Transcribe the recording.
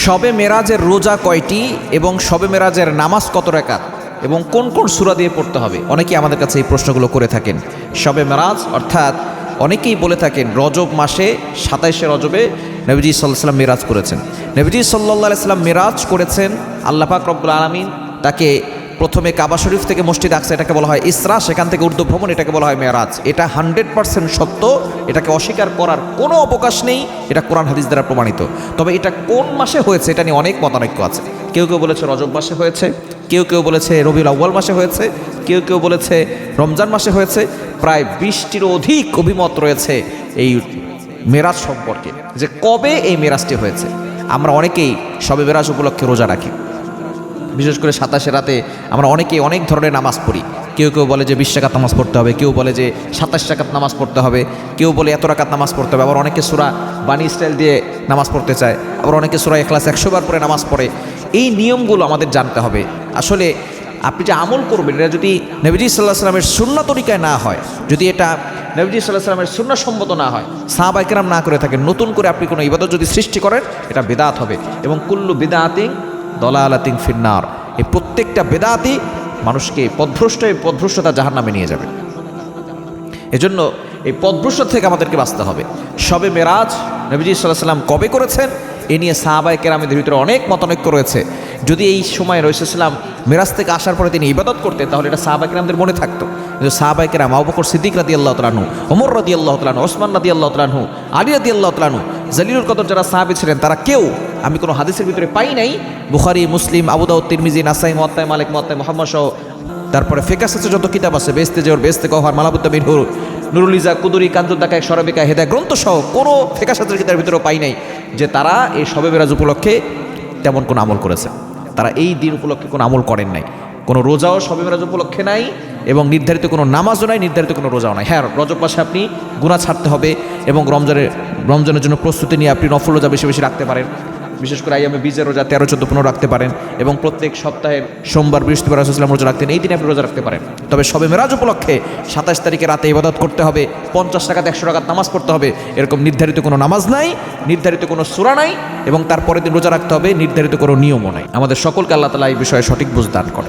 শবে মেরাজের রোজা কয়টি এবং শবে মেরাজের নামাজ কত রাকাত এবং কোন কোন সূরা দিয়ে পড়তে হবে? অনেকেই আমাদের কাছে এই প্রশ্নগুলো করে থাকেন। শবে মেরাজ অর্থাৎ অনেকেই বলে থাকেন রজব মাসে 27শে রজবে নবীজি সাল্লাল্লাহু আলাইহি ওয়াসাল্লাম মিরাজ করেছেন। নবীজি সাল্লাল্লাহু আলাইহি ওয়াসাল্লাম মিরাজ করেছেন, আল্লাহ পাক রব্বুল আলামিন তাকে প্রথমে কাবা শরীফ থেকে মসজিদ আকসা, এটাকে বলা হয় ইসরা, সেখান থেকে ঊর্ধ্বভ্রমণ, এটাকে বলা হয় মেরাজ। এটা 100% সত্য, এটাকে অস্বীকার করার কোনো অবকাশ নেই, এটা কোরআন হাদিস দ্বারা প্রমাণিত। তবে এটা কোন মাসে হয়েছে এটা নিয়ে অনেক মতানৈক্য আছে। কেউ কেউ বলেছে রজব মাসে হয়েছে, কেউ কেউ বলেছে রবিউল আউয়াল মাসে হয়েছে, কেউ কেউ বলেছে রমজান মাসে হয়েছে। প্রায় 20টিরও অধিক অভিমত রয়েছে এই মেরাজ সম্পর্কে, যে কবে এই মেরাজটি হয়েছে। আমরা অনেকেই শবে মেরাজ উপলক্ষে রোজা রাখি, বিশেষ করে 27শে রাতে আমরা অনেকেই অনেক ধরনের নামাজ পড়ি। কেউ কেউ বলে যে 20 রাকাত নামাজ পড়তে হবে, কেউ বলে যে 27 রাকাত নামাজ পড়তে হবে, কেউ বলে এত রাকাত নামাজ পড়তে হবে, আবার অনেকে সূরা বানি ইসরাইল দিয়ে নামাজ পড়তে চায়, আবার অনেকে সূরা ইখলাস 100 বার পরে নামাজ পড়ে। এই নিয়মগুলো আমাদের জানতে হবে। আসলে আপনি যে আমল করবেন এটা যদি নবীজি সাল্লাল্লাহু আলাইহি ওয়াসাল্লামের সুন্নাহ তরিকায় না হয়, যদি এটা নবীজি সাল্লাল্লাহু আলাইহি ওয়াসাল্লামের সুন্নাহ সম্মত না হয়, সাহাবায়ে কেরাম না করে থাকেন, নতুন করে আপনি কোনো ইবাদত যদি সৃষ্টি করেন এটা বিদআত হবে। এবং কুল্লু বিদআতিন দলালাতিন ফিন্নার, এই প্রত্যেকটা বেদাতই মানুষকে পথভ্রষ্টতা জাহান্নামে নিয়ে যাবে। এজন্য এই পথভ্রষ্টতা থেকে আমাদেরকে বাঁচতে হবে। শবে মেরাজ নবীজি সাল্লাল্লাহু আলাইহি ওয়াসাল্লাম কবে করেছেন এ নিয়ে সাহাবায়ে কেরামদের ভিতরে অনেক মতানৈক্য রয়েছে। যদি এই সময় রাসূলুল্লাহ মেরাজ থেকে আসার পরে তিনি ইবাদত করতেন তাহলে এটা সাহাবায়ে কেরামদের মনে থাকতো। কিন্তু সাহাবায়ে কেরাম আবু বকর সিদ্দিক রাদিয়াল্লাহু তাআলা আনহু, ওমর রাদিয়াল্লাহু তাআলা আনহু, ওসমান রাদিয়াল্লাহু তাআলা আনহু, আলী রাদিয়াল্লাহু তাআলা আনহু, জলিলুল কদর যারা সাহাবী ছিলেন তারা কেউ, আমি কোনো হাদিসের ভিতরে পাই নাই, বুখারী, মুসলিম, আবু দাউদ, তিরমিজি, নাসাই, মুওয়াত্তা মালিক, মুওয়াত্তা মুহাম্মদ সহ তারপরে ফিকহ আছে যত কিতাব আছে, বেহেশতে জোর, বেহেশতে গওহার, মালাবুদ্দা মিনহুর, নুরুল ইজা, কুদুরি, কানজুদ্দাকা, শরাবিকা, হেদায় গ্রন্থ সহ কোনো ফিকহ শাস্ত্রের কিতাবের ভিতরেও পাই নাই যে তারা এই শবে মেরাজ উপলক্ষে তেমন কোনো আমল করেছে। তারা এই দিন উপলক্ষে কোনো আমল করেন নাই, কোনো রোজাও শবে মেরাজ উপলক্ষে নাই, এবং নির্ধারিত কোনো নামাজও নাই, নির্ধারিত কোনো রোজাও নাই। হ্যাঁ, রজব মাসে আপনি গুনাহ ছাড়তে হবে এবং রমজানের জন্য প্রস্তুতি নিয়ে আপনি নফল রোজা বেশি বেশি রাখতে পারেন, বিশেষ করে আইয়ামে বীজের রোজা 13, 14, 15 রাখতে পারেন, এবং প্রত্যেক সপ্তাহের সোমবার, বৃহস্পতিবার রাসূলুল্লাহ রোজা রাখতেন, এই দিনে আপনি রোজা রাখতে পারেন। তবে শবে মেরাজ উপলক্ষে 27 তারিখে রাতে ইবাদত করতে হবে, 50 রাকাত 100 রাকাত নামাজ পড়তে হবে, এরকম নির্ধারিত কোনো নামাজ নাই, নির্ধারিত কোনো সূরা নাই, এবং তারপরের দিন রোজা রাখতে হবে, নির্ধারিত কোনো নিয়মও নাই। আমাদের সকলকে আল্লাহ তাআলা এই বিষয়ে সঠিক বুঝ দান করে।